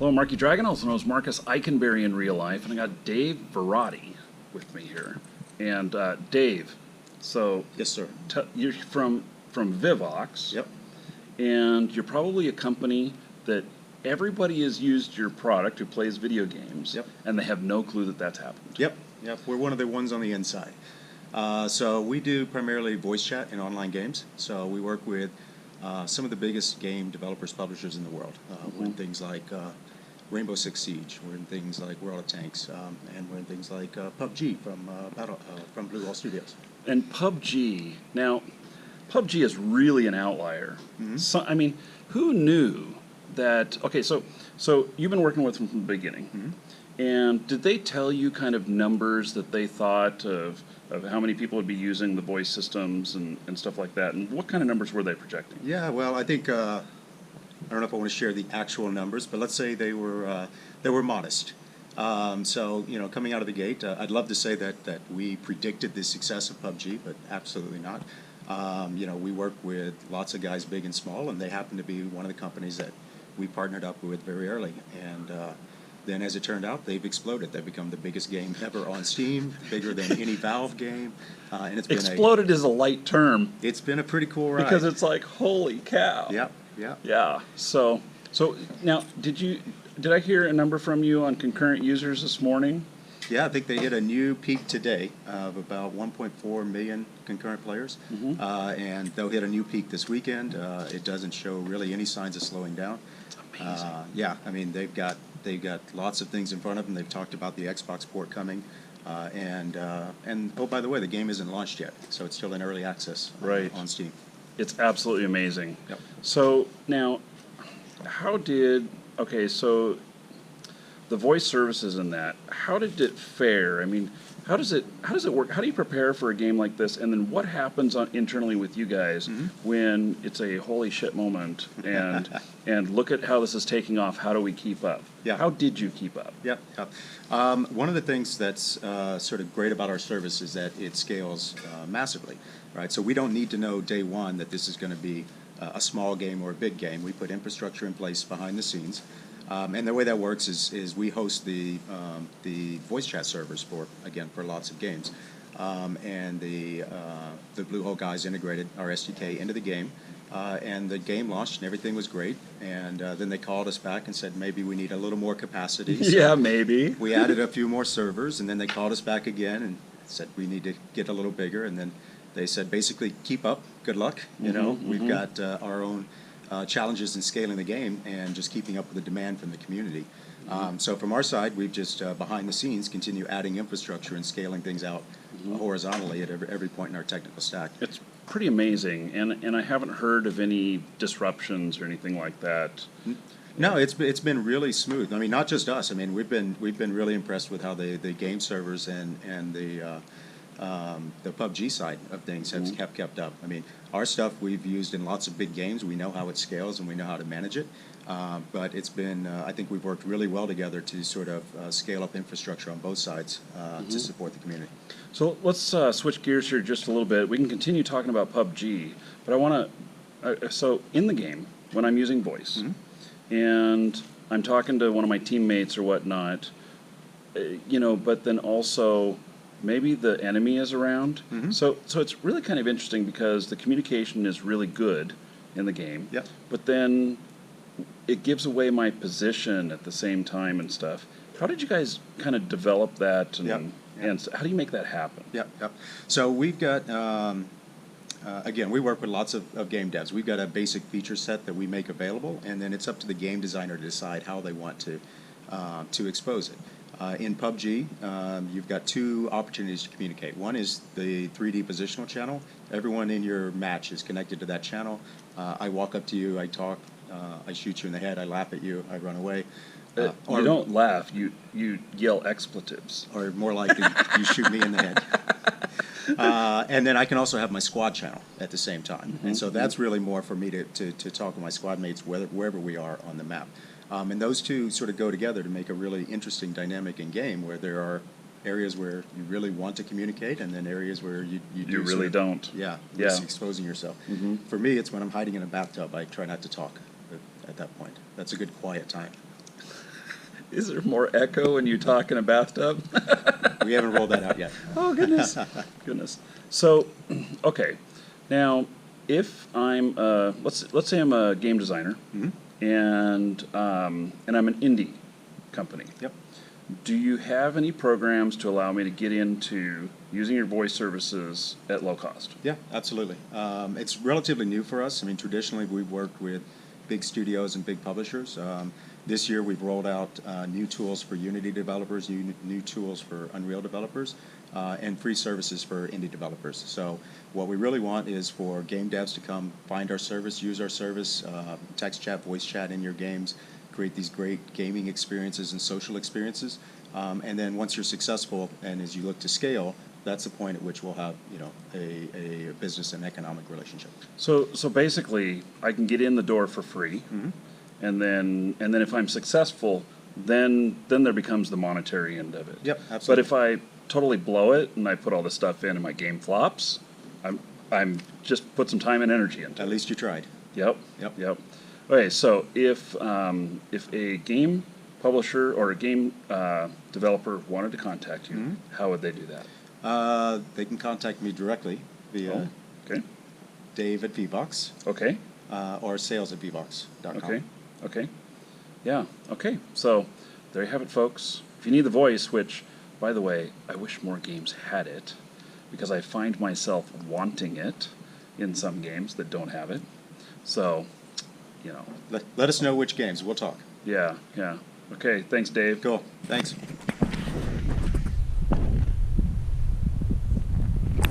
Hello, Marky Dragon, also known as Marcus Eikenberry in real life, and I got Dave Verratti with me here. And Dave, so yes, sir. You're from Vivox. Yep. And you're probably a company that everybody has used your product who plays video games. Yep. And they have no clue that that's happened. Yep. We're one of the ones on the inside. So we do primarily voice chat in online games. So we work with some of the biggest game developers, publishers in the world. We're in things like Rainbow Six Siege. We're in things like World of Tanks, and we're in things like PUBG from Blue Hole Studios. And PUBG, now, PUBG is really an outlier. Mm-hmm. So, I mean, who knew that? Okay, so you've been working with them from the beginning. Mm-hmm. And did they tell you kind of numbers that they thought of how many people would be using the voice systems and stuff like that? And what kind of numbers were they projecting? Yeah, well, I think I don't know if I want to share the actual numbers, but let's say they were modest. So coming out of the gate, I'd love to say that we predicted the success of PUBG, but absolutely not. We work with lots of guys, big and small, and they happen to be one of the companies that we partnered up with very early. And then, as it turned out, they've exploded. They've become the biggest game ever on Steam, bigger than any Valve game. And it's been exploded is a light term. It's been a pretty cool ride. Because it's like, holy cow. Yeah. Yeah. So now, did I hear a number from you on concurrent users this morning? Yeah, I think they hit a new peak today of about 1.4 million concurrent players, Mm-hmm. And they'll hit a new peak this weekend. It doesn't show really any signs of slowing down. It's amazing. Yeah, I mean they've got lots of things in front of them. They've talked about the Xbox port coming, and oh, by the way, the game isn't launched yet, so it's still in early access on Steam. It's absolutely amazing. Yep. So now, so the voice services in that, how did it fare? I mean, how does it work? How do you prepare for a game like this? And then what happens internally with you guys when it's a holy shit moment and look at how this is taking off? How do we keep up? Yeah. How did you keep up? Yep. One of the things that's sort of great about our service is that it scales massively, right? So we don't need to know day one that this is going to be a small game or a big game. We put infrastructure in place behind the scenes. And the way that works is we host the voice chat servers for lots of games, and the Blue Hole guys integrated our SDK into the game, and the game launched and everything was great. And then they called us back and said maybe we need a little more capacity. So yeah, maybe. We added a few more servers, and then they called us back again and said we need to get a little bigger. And then they said basically keep up, good luck. We've got our own challenges in scaling the game and just keeping up with the demand from the community. So from our side, we've just behind the scenes continue adding infrastructure and scaling things out horizontally at every point in our technical stack. It's pretty amazing, and I haven't heard of any disruptions or anything like that. No, it's been really smooth. I mean, not just us. I mean, we've been really impressed with how the game servers and the PUBG side of things have kept up. I mean, our stuff we've used in lots of big games. We know how it scales and we know how to manage it. But it's been, I think we've worked really well together to sort of scale up infrastructure on both sides to support the community. So let's switch gears here just a little bit. We can continue talking about PUBG, but I want to, so in the game, when I'm using voice, and I'm talking to one of my teammates or whatnot, but then also maybe the enemy is around. So it's really kind of interesting because the communication is really good in the game. Yep. But then it gives away my position at the same time and stuff. How did you guys kind of develop that, and how do you make that happen? Yep. So we've got, again, we work with lots of game devs. We've got a basic feature set that we make available, and then it's up to the game designer to decide how they want to expose it. In PUBG, you've got two opportunities to communicate. One is the 3D positional channel. Everyone in your match is connected to that channel. I walk up to you, I talk, I shoot you in the head, I laugh at you, I run away. You don't laugh, you yell expletives. Or more likely, you shoot me in the head. And then I can also have my squad channel at the same time. And so that's really more for me to talk with my squad mates wherever we are on the map. And those two sort of go together to make a really interesting dynamic in game where there are areas where you really want to communicate and then areas where you really don't. Yeah, risk exposing yourself. For me, it's when I'm hiding in a bathtub. I try not to talk at that point. That's a good quiet time. Is there more echo when you talk in a bathtub? We haven't rolled that out yet. Oh, goodness. Goodness. So, okay. Now, if I'm, let's say I'm a game designer, and I'm an indie company. Yep. Do you have any programs to allow me to get into using your voice services at low cost? Yeah, absolutely. It's relatively new for us. I mean, traditionally we've worked with big studios and big publishers. This year we've rolled out new tools for Unity developers, new tools for Unreal developers, and free services for indie developers. So what we really want is for game devs to come find our service, use our service, text chat, voice chat in your games, create these great gaming experiences and social experiences. And then once you're successful and as you look to scale, that's the point at which we'll have, you know, a business and economic relationship. So basically, I can get in the door for free, and then if I'm successful, then there becomes the monetary end of it. Yep, But absolutely. if I totally blow it and I put all this stuff in and my game flops, I'm just put some time and energy into it. At least you tried. Yep. Yep. Okay, so if a game publisher or a game developer wanted to contact you, how would they do that? They can contact me directly via Oh, okay. Dave at Vivox Okay. or sales@vivox.com. Okay. Yeah. Okay. So there you have it, folks. If you need the voice, which, by the way, I wish more games had it, because I find myself wanting it in some games that don't have it. So, you know. Let us know which games. We'll talk. Yeah. Okay. Thanks, Dave. Cool. Thanks.